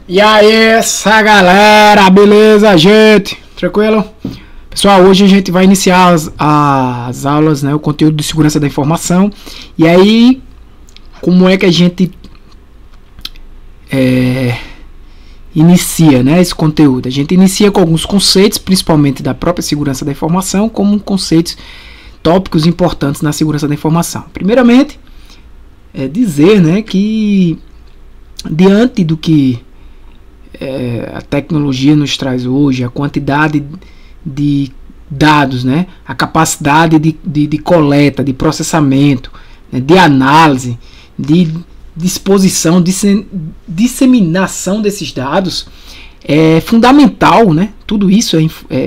E aí, essa galera, beleza, gente? Tranquilo? Pessoal, hoje a gente vai iniciar as aulas, né, o conteúdo de segurança da informação. E aí, como é que a gente inicia, né, esse conteúdo? A gente inicia com alguns conceitos, principalmente da própria segurança da informação, como conceitos tópicos importantes na segurança da informação. Primeiramente, dizer, né, que diante do que a tecnologia nos traz hoje, a quantidade de dados, né, a capacidade de coleta, de processamento, né, de análise, de disposição, disseminação desses dados, é fundamental, né? Tudo isso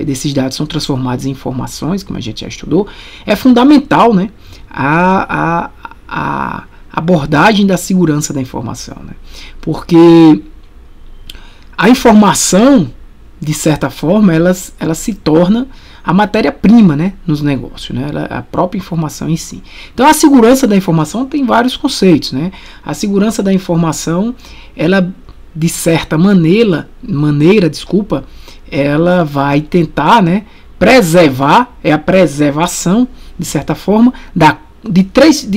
desses dados são transformados em informações, como a gente já estudou. É fundamental, né, a abordagem da segurança da informação, né? Porque a informação, de certa forma, ela se torna a matéria-prima, né, nos negócios, né, a própria informação em si. Então, a segurança da informação tem vários conceitos, né? A segurança da informação, ela, de certa maneira, ela vai tentar, né, preservar, a preservação, de certa forma, de três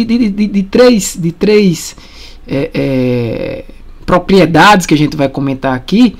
propriedades que a gente vai comentar aqui,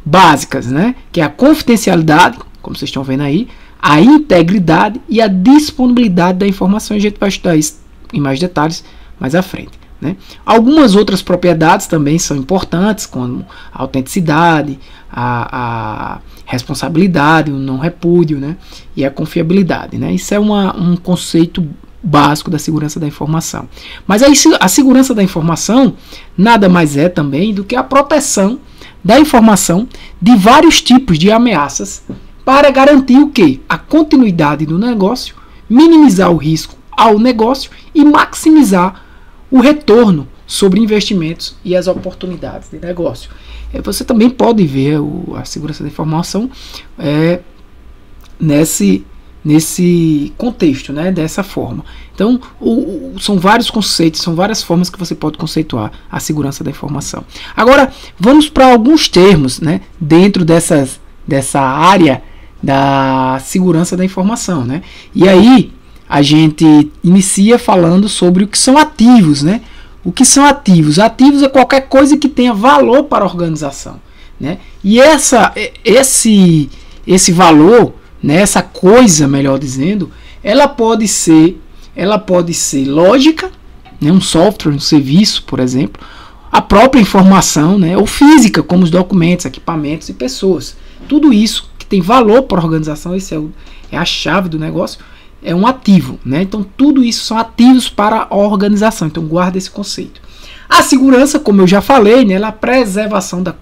básicas, né? Que é a confidencialidade, como vocês estão vendo aí, a integridade e a disponibilidade da informação. A gente vai estudar isso em mais detalhes mais à frente, né? Algumas outras propriedades também são importantes, como a autenticidade, a responsabilidade, o não repúdio, né? E a confiabilidade, né? Isso é um conceito básico da segurança da informação. Mas a segurança da informação nada mais é também do que a proteção da informação de vários tipos de ameaças para garantir o quê? A continuidade do negócio, minimizar o risco ao negócio e maximizar o retorno sobre investimentos e as oportunidades de negócio. Você também pode ver a segurança da informação nesse contexto, né, dessa forma. Então, são vários conceitos, são várias formas que você pode conceituar a segurança da informação. Agora, vamos para alguns termos, né, dentro dessa área da segurança da informação, né? E aí, a gente inicia falando sobre o que são ativos, né? O que são ativos? Ativos é qualquer coisa que tenha valor para a organização, né? E esse valor, né, essa coisa, melhor dizendo, ela pode ser lógica, né, um software, um serviço, por exemplo, a própria informação, né, ou física, como os documentos, equipamentos e pessoas. Tudo isso que tem valor para a organização, isso é a chave do negócio, é um ativo, né? Então tudo isso são ativos para a organização. Então guarda esse conceito. A segurança, como eu já falei, né, a preservação da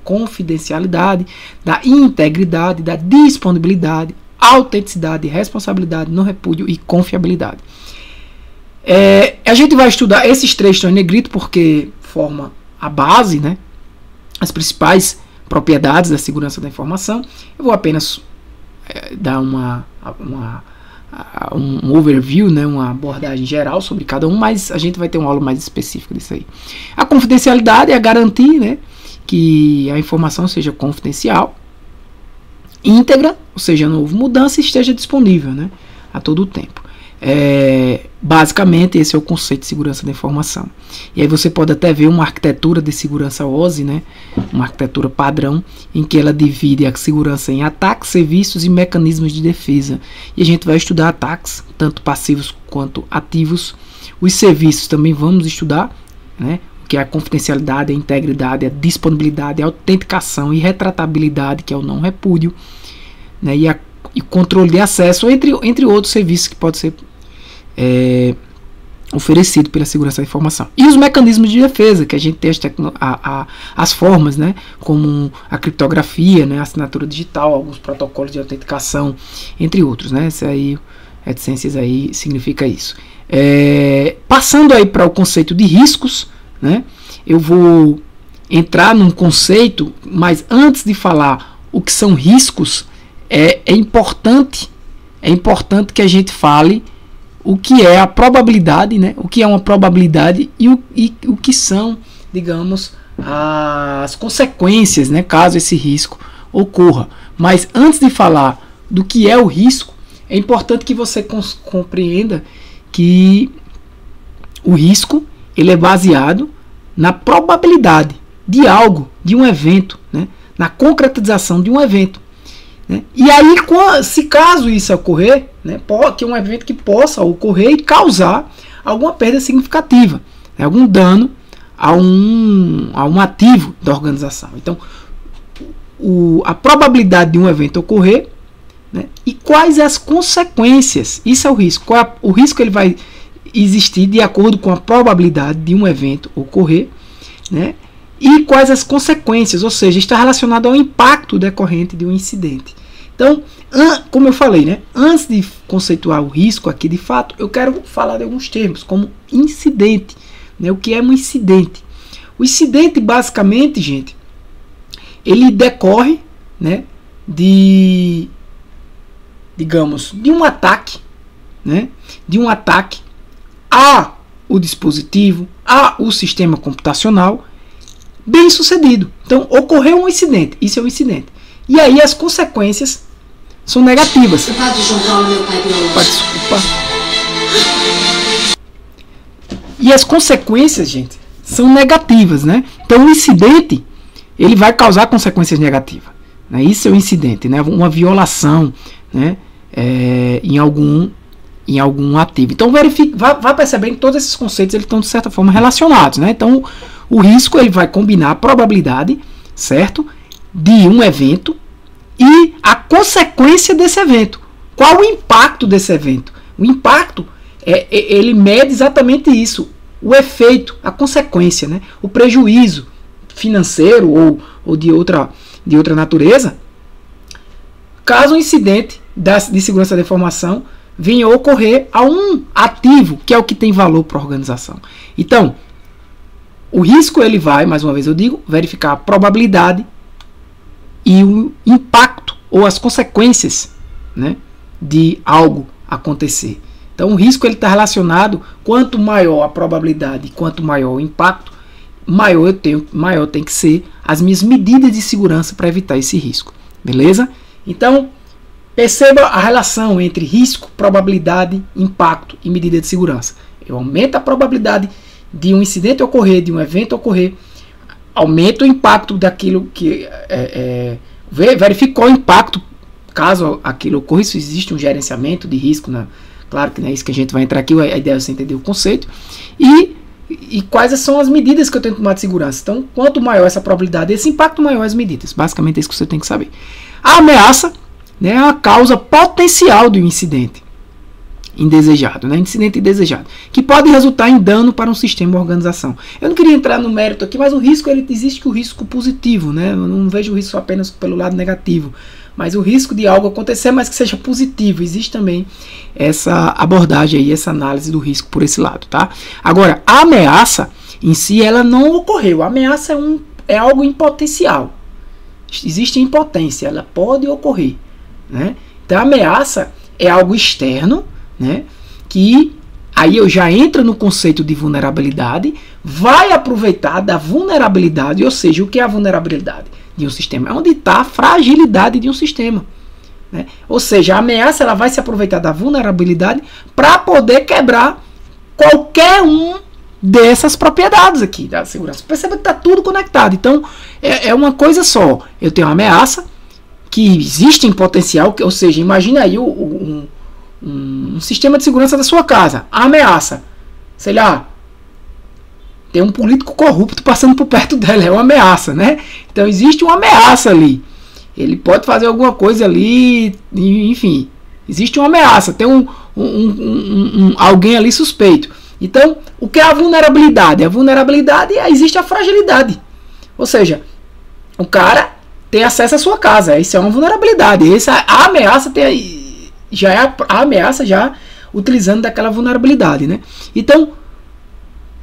confidencialidade, da integridade, da disponibilidade, autenticidade, responsabilidade, não repúdio e confiabilidade. A gente vai estudar esses três estão em negrito porque forma a base, né, as principais propriedades da segurança da informação. Eu vou apenas dar um overview, né, uma abordagem geral sobre cada um, mas a gente vai ter uma aula mais específica disso aí. A confidencialidade é garantir, né, que a informação seja confidencial, íntegra, ou seja, não houve mudança e esteja disponível, né, a todo o tempo. Basicamente esse é o conceito de segurança da informação. E aí você pode até ver uma arquitetura de segurança OSI, né, uma arquitetura padrão, em que ela divide a segurança em ataques, serviços e mecanismos de defesa. E a gente vai estudar ataques, tanto passivos quanto ativos. Os serviços também vamos estudar, né, que é a confidencialidade, a integridade, a disponibilidade, a autenticação e retratabilidade, que é o não repúdio, né, e controle de acesso, entre outros serviços que pode ser oferecido pela segurança da informação. E os mecanismos de defesa, que a gente tem as formas, né, como a criptografia, né, a assinatura digital, alguns protocolos de autenticação, entre outros, né, esse aí, reticências aí significa isso. Passando aí para o conceito de riscos, né, eu vou entrar num conceito, mas antes de falar o que são riscos, é importante que a gente fale o que é a probabilidade, né? O que é uma probabilidade e o que são, digamos, as consequências, né, caso esse risco ocorra. Mas antes de falar do que é o risco, é importante que você compreenda que o risco ele é baseado na probabilidade de algo, de um evento, né, na concretização de um evento. Né? E aí, se caso isso ocorrer, né, que é um evento que possa ocorrer e causar alguma perda significativa, né, algum dano a um ativo da organização. Então, a probabilidade de um evento ocorrer, né, e quais as consequências. Isso é o risco. O risco ele vai existir de acordo com a probabilidade de um evento ocorrer, né, e quais as consequências, ou seja, está relacionado ao impacto decorrente de um incidente. Então, como eu falei, né, antes de conceituar o risco aqui de fato, eu quero falar de alguns termos, como incidente. Né, o que é um incidente? O incidente, basicamente, gente, ele decorre, né, digamos, de um ataque, né, de um ataque ao dispositivo, ao sistema computacional, bem sucedido. Então, ocorreu um incidente, isso é um incidente. E aí as consequências são negativas. Você pode juntar o meu pai biológico? Desculpa. E as consequências, gente, são negativas, né? Então, o incidente, ele vai causar consequências negativas. Né? Isso é um incidente, né? Uma violação, né? Em algum ativo. Então, vai percebendo que todos esses conceitos eles estão, de certa forma, relacionados. Né? Então, o risco ele vai combinar a probabilidade, certo, de um evento e a consequência desse evento. Qual o impacto desse evento? O impacto, ele mede exatamente isso. O efeito, a consequência, né? O prejuízo financeiro ou de outra natureza, caso um incidente de segurança da informação venha a ocorrer a um ativo, que é o que tem valor para a organização. Então, o risco ele vai, mais uma vez eu digo, verificar a probabilidade e o impacto ou as consequências, né, de algo acontecer. Então, o risco ele está relacionado, quanto maior a probabilidade, quanto maior o impacto, maior tem que ser as minhas medidas de segurança para evitar esse risco. Beleza? Então, perceba a relação entre risco, probabilidade, impacto e medida de segurança. Eu aumento a probabilidade de um incidente ocorrer, de um evento ocorrer, aumento o impacto daquilo que verifico qual o impacto caso aquilo ocorra. Isso existe um gerenciamento de risco, né? Claro que não é isso que a gente vai entrar aqui, a ideia é você entender o conceito. E quais são as medidas que eu tenho que tomar de segurança. Então, quanto maior essa probabilidade, esse impacto, maior as medidas. Basicamente é isso que você tem que saber. A ameaça, né, é a causa potencial do incidente indesejado, né, incidente indesejado, que pode resultar em dano para um sistema ou organização. Eu não queria entrar no mérito aqui, mas o risco, existe o risco positivo, né? Eu não vejo o risco apenas pelo lado negativo, mas o risco de algo acontecer, mas que seja positivo. Existe também essa abordagem aí, essa análise do risco por esse lado, tá? Agora, a ameaça em si, ela não ocorreu. A ameaça é algo em potencial. Existe impotência, ela pode ocorrer, né? Então, a ameaça é algo externo, né, que aí eu já entro no conceito de vulnerabilidade, vai aproveitar da vulnerabilidade, ou seja, o que é a vulnerabilidade de um sistema? É onde está a fragilidade de um sistema. Né? Ou seja, a ameaça ela vai se aproveitar da vulnerabilidade para poder quebrar qualquer dessas propriedades aqui da segurança. Perceba que está tudo conectado. Então, é uma coisa só. Eu tenho uma ameaça que existe em potencial, ou seja, imagina aí um sistema de segurança da sua casa. A ameaça, sei lá, tem um político corrupto passando por perto dela, é uma ameaça, né? Então existe uma ameaça ali. Ele pode fazer alguma coisa ali, enfim, existe uma ameaça, tem alguém ali suspeito. Então, o que é a vulnerabilidade? A vulnerabilidade, existe a fragilidade. Ou seja, o cara tem acesso à sua casa, isso é uma vulnerabilidade. A ameaça já é a ameaça já utilizando daquela vulnerabilidade, né? Então,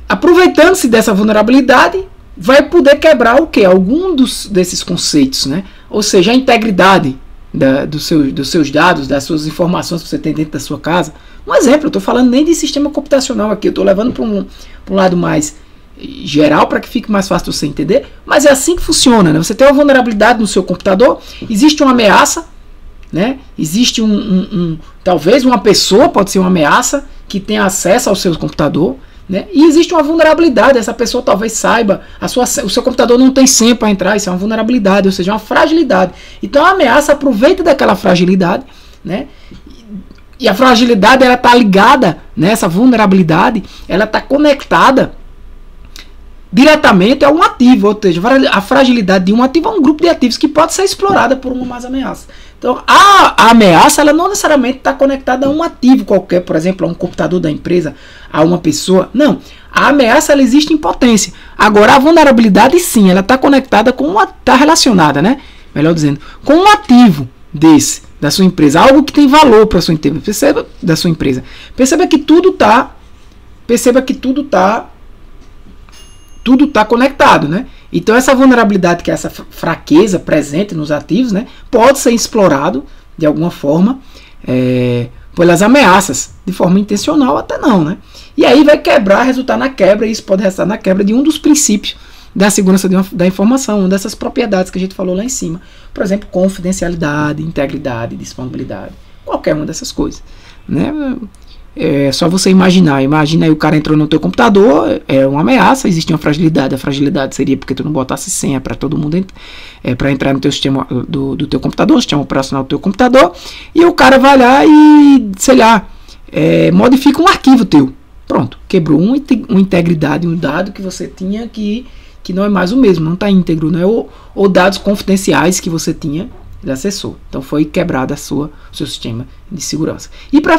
aproveitando-se dessa vulnerabilidade, vai poder quebrar o que? Algum desses conceitos, né? Ou seja, a integridade dos seus dados, das suas informações que você tem dentro da sua casa. Um exemplo, eu estou falando nem de sistema computacional aqui, eu estou levando para um lado mais geral para que fique mais fácil de você entender, mas é assim que funciona, né? Você tem uma vulnerabilidade no seu computador, existe uma ameaça, né? Existe talvez uma pessoa, pode ser uma ameaça, que tenha acesso ao seu computador, né? E existe uma vulnerabilidade, essa pessoa talvez saiba, o seu computador não tem senha para entrar, isso é uma vulnerabilidade, ou seja, uma fragilidade. Então a ameaça aproveita daquela fragilidade, né? E a fragilidade, ela está ligada, né? Essa vulnerabilidade, ela está conectada diretamente a um ativo, ou seja, a fragilidade de um ativo é um grupo de ativos que pode ser explorada por uma mais ameaça. Então, a ameaça, ela não necessariamente está conectada a um ativo qualquer, por exemplo, a um computador da empresa, a uma pessoa. Não. A ameaça, ela existe em potência. Agora, a vulnerabilidade, sim, ela está conectada com está relacionada, né? Melhor dizendo, com um ativo da sua empresa, algo que tem valor para a sua empresa. Perceba que tudo está conectado, né? Então essa vulnerabilidade, que é essa fraqueza presente nos ativos, né, pode ser explorado de alguma forma pelas ameaças, de forma intencional até não, né? E aí vai resultar na quebra, e isso pode resultar na quebra de um dos princípios da segurança da informação, uma dessas propriedades que a gente falou lá em cima. Por exemplo, confidencialidade, integridade, disponibilidade, qualquer uma dessas coisas, né? É só você imaginar. Imagina aí, o cara entrou no teu computador, é uma ameaça, existe uma fragilidade. A fragilidade seria porque tu não botasse senha para todo mundo para entrar no teu sistema do teu computador, sistema operacional do teu computador, e o cara vai lá e, sei lá, modifica um arquivo teu. Pronto, quebrou uma integridade, um dado que você tinha que não é mais o mesmo, não está íntegro, né? Ou dados confidenciais que você tinha de acessor. Então foi quebrado o seu sistema de segurança. E para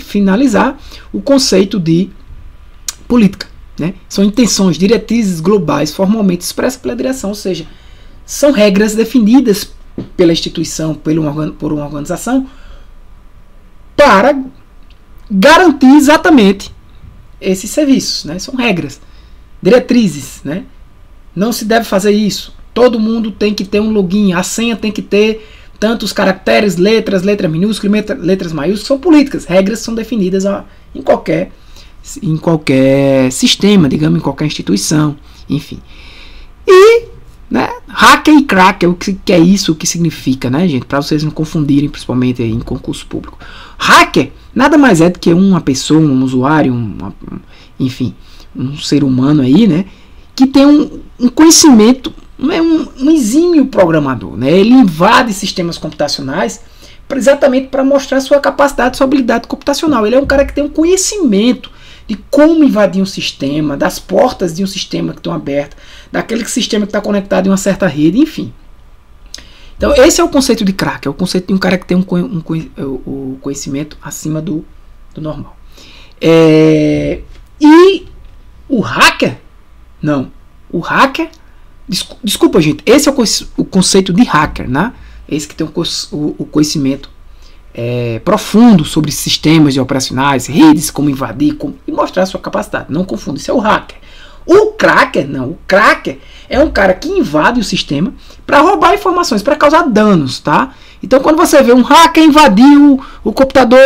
finalizar, o conceito de política, né? São intenções, diretrizes globais formalmente expressas pela direção, ou seja, são regras definidas pela instituição, por uma organização, para garantir exatamente esses serviços, né? São regras, diretrizes, né? Não se deve fazer isso. Todo mundo tem que ter um login. A senha tem que ter tantos caracteres, letras minúsculas, letras maiúsculas. São políticas. Regras são definidas em qualquer sistema, digamos, em qualquer instituição. Enfim. E, né, hacker e cracker, o que é isso, o que significa, né, gente? Para vocês não confundirem, principalmente aí em concurso público. Hacker nada mais é do que uma pessoa, um usuário, enfim, um ser humano aí, né, que tem um conhecimento, um exímio programador, né? Ele invade sistemas computacionais exatamente para mostrar sua capacidade, sua habilidade computacional. Ele é um cara que tem um conhecimento de como invadir um sistema, das portas de um sistema que estão abertas, daquele sistema que está conectado em uma certa rede, enfim. Então esse é o conceito de cracker, é o conceito de um cara que tem o conhecimento acima do normal. E o hacker, não, o hacker, desculpa gente, esse é o conceito de hacker, né? Esse que tem o conhecimento profundo sobre sistemas operacionais, redes, como invadir, e mostrar sua capacidade. Não confunda, isso é o hacker. O cracker, não, o cracker é um cara que invade o sistema para roubar informações, para causar danos, tá? Então quando você vê um hacker invadiu o computador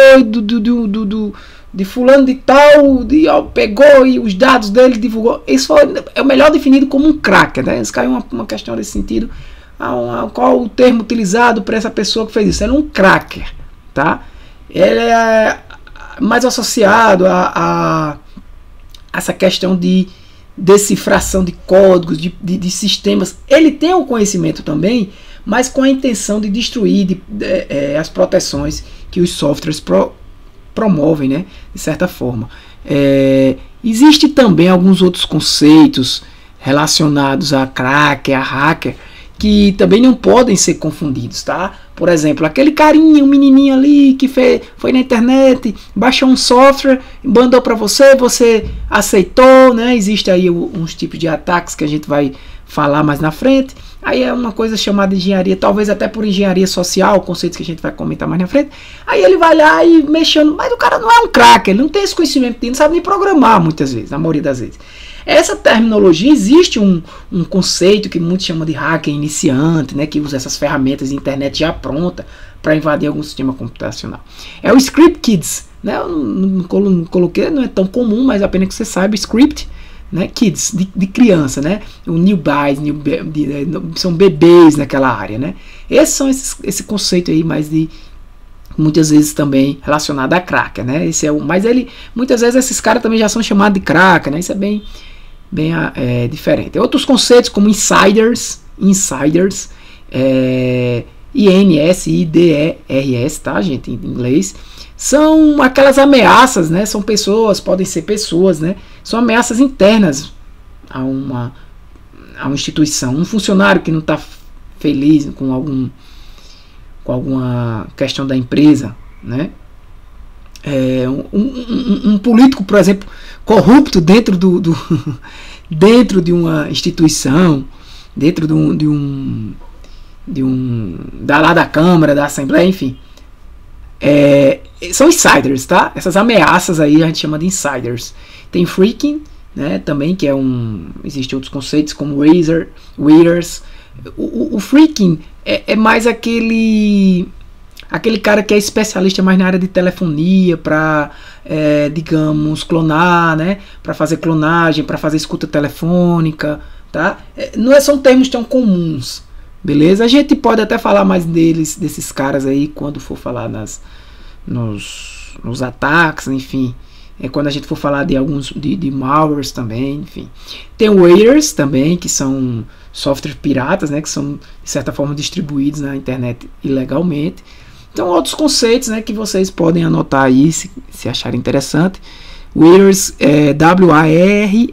de fulano de tal, pegou e os dados dele divulgou, isso é o melhor definido como um cracker, né? Isso caiu uma questão nesse sentido. Qual o termo utilizado para essa pessoa que fez isso? Era um cracker, tá? Ele é mais associado a essa questão de decifração de códigos, de sistemas. Ele tem o conhecimento também, mas com a intenção de destruir as proteções que os softwares promovem, né, de certa forma. Existe também alguns outros conceitos relacionados a cracker, a hacker, que também não podem ser confundidos, tá? Por exemplo, aquele carinha, um menininho ali que foi na internet, baixou um software, mandou para você aceitou, né? Existe aí uns tipos de ataques que a gente vai falar mais na frente. Aí é uma coisa chamada engenharia, talvez até por engenharia social, conceitos que a gente vai comentar mais na frente. Aí ele vai lá e mexendo, mas o cara não é um cracker, ele não tem esse conhecimento, ele não sabe nem programar muitas vezes, na maioria das vezes. Essa terminologia, existe um conceito que muitos chamam de hacker iniciante, né, que usa essas ferramentas de internet já pronta para invadir algum sistema computacional. É o Script Kids, né? Eu não coloquei, não é tão comum, mas apenas que você saiba, Script, né? Kids, de criança, né? O newbies, são bebês naquela área, né? Esses são esse conceito aí mais de muitas vezes também relacionado a cracker, né? Esse é o, mas muitas vezes esses caras também já são chamados de cracker, né? Isso é bem diferente. Outros conceitos como insiders, INSIDERS, tá, gente, em inglês, são aquelas ameaças, né? São pessoas, podem ser pessoas, né? São ameaças internas a uma instituição. Um funcionário que não está feliz com alguma questão da empresa, né? Um político, por exemplo, corrupto dentro dentro de uma instituição, dentro da Câmara, da Assembleia, enfim, são insiders, tá? Essas ameaças aí a gente chama de insiders. Tem freaking, né? Também que existem outros conceitos como waiters. O freaking é mais aquele cara que é especialista mais na área de telefonia para, digamos, clonar, né? Para fazer clonagem, para fazer escuta telefônica, tá? Não são termos tão comuns, beleza? A gente pode até falar mais desses caras aí quando for falar nos ataques, enfim. Quando a gente for falar de alguns de malwares também, enfim. Tem waiters também, que são softwares piratas, né? Que são de certa forma distribuídos na internet ilegalmente. Então, outros conceitos, né, que vocês podem anotar aí se acharem interessante. Wares é WAREZ,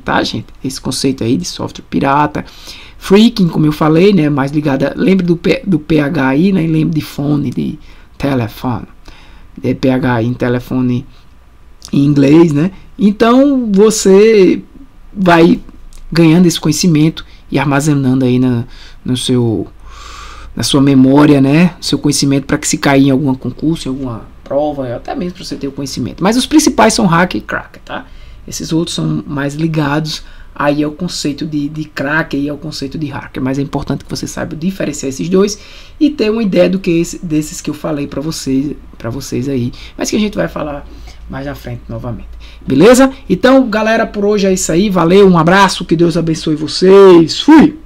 tá, gente? Esse conceito aí de software pirata. Freaking, como eu falei, né, mais ligada. Lembre do PHI, né? Lembre de fone, de telefone. PHI em telefone em inglês, né? Então, você vai ganhando esse conhecimento e armazenando aí na sua memória, né, seu conhecimento, para que se cair em algum concurso, em alguma prova, até mesmo para você ter o conhecimento. Mas os principais são hacker e cracker, tá? Esses outros são mais ligados aí ao conceito de cracker e ao conceito de hacker. Mas é importante que você saiba diferenciar esses dois e ter uma ideia desses que eu falei para vocês aí, mas que a gente vai falar mais na frente novamente. Beleza? Então, galera, por hoje é isso aí. Valeu, um abraço, que Deus abençoe vocês. Fui!